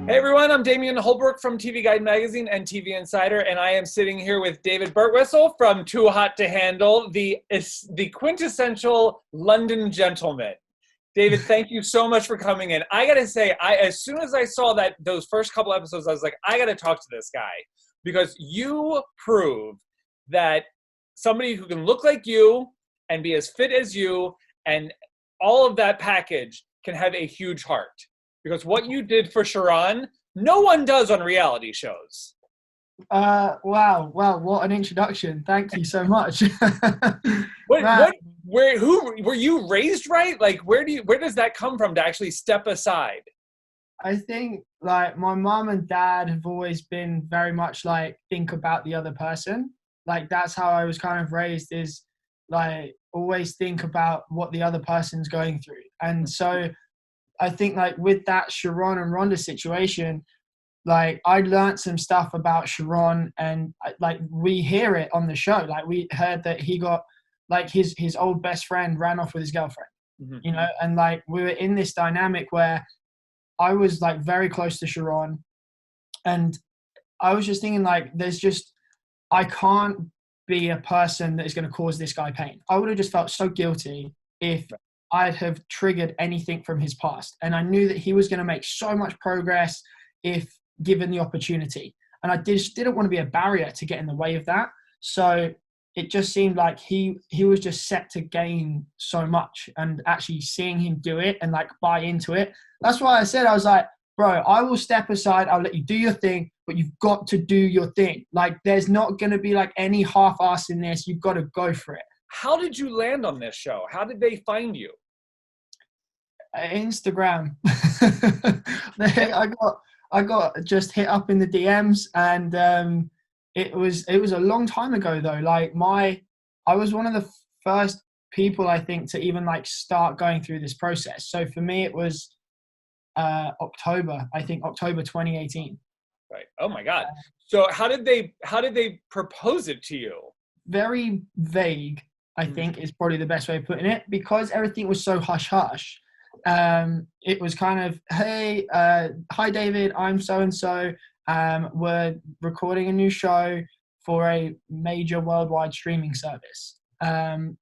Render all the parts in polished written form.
Hey everyone, I'm Damian Holbrook from TV Guide Magazine and TV Insider, and I am sitting here with David Birtwistle from Too Hot to Handle, the quintessential London gentleman. David, thank you so much for coming in. I gotta say, as soon as I saw those first couple episodes, I was like, I gotta talk to this guy because you prove that somebody who can look like you and be as fit as you and all of that package can have a huge heart. Because what you did for Sharon, no one does on reality shows. Wow. Well, what an introduction. Thank you so much. Who were you raised right? Like, where does that come from to actually step aside? I think like my mom and dad have always been very much like think about the other person. Like that's how I was kind of raised, is like always think about what the other person's going through. And so I think like with that Sharon and Rhonda situation, like I learned some stuff about Sharon, and like we hear it on the show. Like we heard that he got like his old best friend ran off with his girlfriend, you know, and like we were in this dynamic where I was like very close to Sharon, and I was just thinking like I can't be a person that is going to cause this guy pain. I would have just felt so guilty if I'd have triggered anything from his past. And I knew that he was going to make so much progress if given the opportunity. And I just didn't want to be a barrier to get in the way of that. So it just seemed like he was just set to gain so much, and actually seeing him do it and like buy into it. That's why I said, I was like, bro, I will step aside. I'll let you do your thing, but you've got to do your thing. Like there's not going to be like any half-ass in this. You've got to go for it. How did you land on this show? How did they find you? Instagram. I got just hit up in the DMs, and it was a long time ago though. Like I was one of the first people I think to even like start going through this process. So for me it was October 2018. Right. Oh my God. So how did they propose it to you? Very vague, I think is probably the best way of putting it, because everything was so hush hush. It was kind of, hey, hi David, I'm so and so. We're recording a new show for a major worldwide streaming service.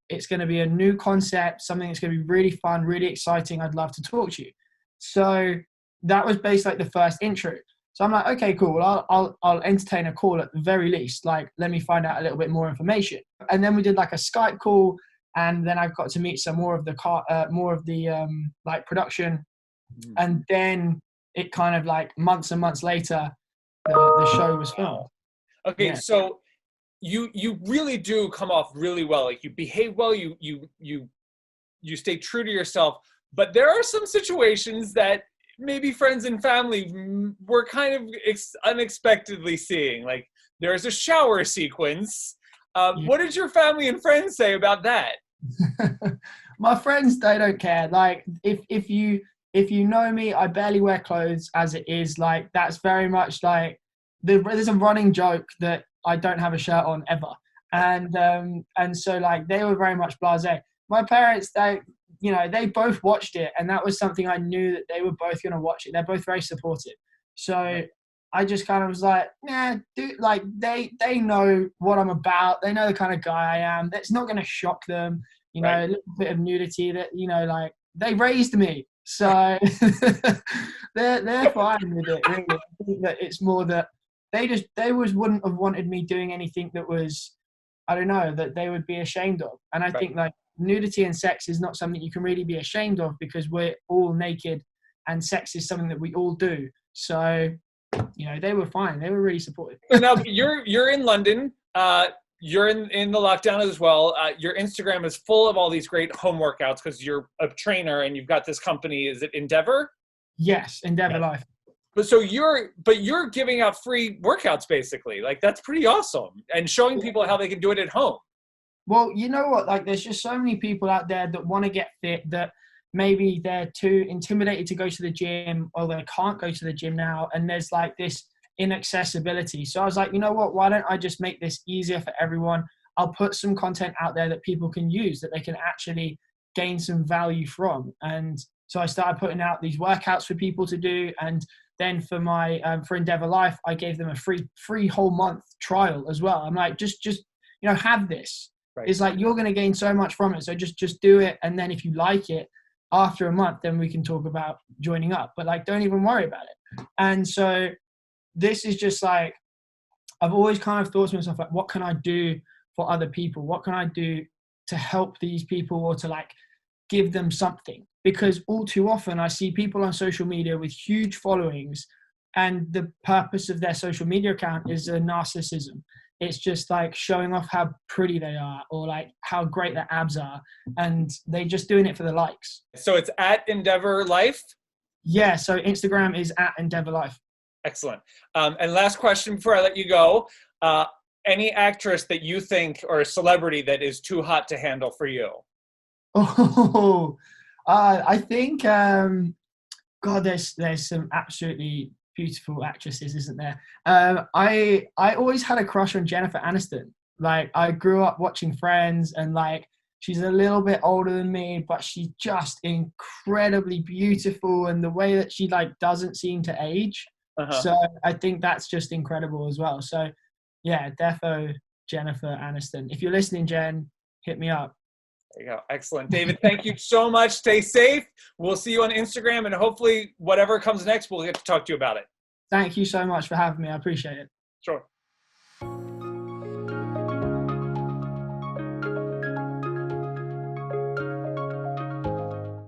It's going to be a new concept, something that's going to be really fun, really exciting. I'd love to talk to you. So that was basically like the first intro. So I'm like, okay, cool. Well, I'll entertain a call at the very least. Like, let me find out a little bit more information. And then we did like a Skype call, and then I got to meet some more of the like production, and then it kind of like months and months later, the show was filmed. Okay, Yeah. so you really do come off really well. Like you behave well. You stay true to yourself. But there are some situations that maybe friends and family were kind of unexpectedly seeing. Like there's a shower sequence. What did your family and friends say about that? My friends, they don't care. Like if you know me, I barely wear clothes as it is. Like that's very much like there's a running joke that I don't have a shirt on ever. And so like they were very much blasé. My parents, they both watched it, and that was something I knew that they were both going to watch it. They're both very supportive. So I just kind of was like, nah, dude, like they know what I'm about. They know the kind of guy I am. That's not going to shock them. You know, a little bit of nudity that, you know, like they raised me. So they're fine with it, really. I think that it's more that they wouldn't have wanted me doing anything that was, I don't know, that they would be ashamed of. And I think like nudity and sex is not something you can really be ashamed of, because we're all naked and sex is something that we all do. So, you know, they were fine. They were really supportive. So now you're in London. You're in the lockdown as well. Your Instagram is full of all these great home workouts because you're a trainer and you've got this company. Is it Endeavor? Yes, Endeavor Life. But you're giving out free workouts basically. Like that's pretty awesome, and showing people how they can do it at home. Well, you know what? Like there's just so many people out there that want to get fit that maybe they're too intimidated to go to the gym, or they can't go to the gym now. And there's like this inaccessibility. So I was like, you know what? Why don't I just make this easier for everyone? I'll put some content out there that people can use, that they can actually gain some value from. And so I started putting out these workouts for people to do. And then for my for Endeavor Life, I gave them a free whole month trial as well. I'm like, just have this. Right. It's like, you're going to gain so much from it, so just do it, and then if you like it after a month, then we can talk about joining up, but like, don't even worry about it. And so this is just like, I've always kind of thought to myself, like, what can I do for other people? What can I do to help these people, or to like give them something? Because all too often I see people on social media with huge followings, and the purpose of their social media account is a narcissism. It's just like showing off how pretty they are, or like how great their abs are, and they're just doing it for the likes. So it's at Endeavor Life? Yeah, so Instagram is at Endeavor Life. Excellent. And last question before I let you go. Any actress that you think, or a celebrity that is too hot to handle for you? Oh, I think, God, there's some absolutely beautiful actresses, isn't there? I always had a crush on Jennifer Aniston. Like, I grew up watching Friends, and like, she's a little bit older than me, but she's just incredibly beautiful, and the way that she like doesn't seem to age. So I think that's just incredible as well. So yeah, defo Jennifer Aniston. If you're listening, Jen, hit me up. There you go. Excellent. David, thank you so much. Stay safe. We'll see you on Instagram, and hopefully whatever comes next, we'll get to talk to you about it. Thank you so much for having me. I appreciate it. Sure.